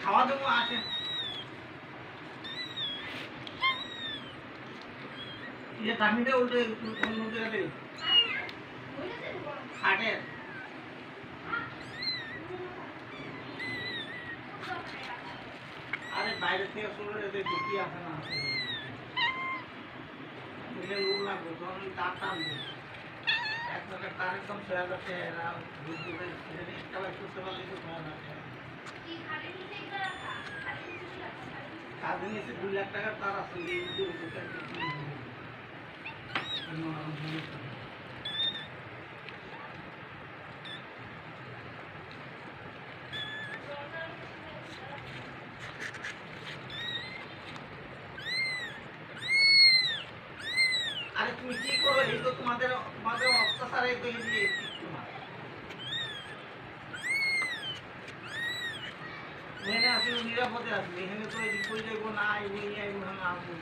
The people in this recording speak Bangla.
খাওয়া দেবো আসে চাটনিটা উল্টে উল্টে গেলে খাটের আরে বাইরে থেকে শুনলে ঢুকি আসে না লোক লাগবে তখন তার টানবে এক জায়গায় তার একদম ছেড়ে যাচ্ছে এরা করতে পারলে তো ছেড়ে যাচ্ছে কাজে নিচে 2 লাখ টাকার তার আছে আরে তুমি কি করো এই তো তোমাদের তোমাদের অত্যাচারে দেখে দিয়ে তোমার এখানে আসলে নিরাপদে আসবে এখানে তো এদিক করে যাইবো না আইবো না আসবো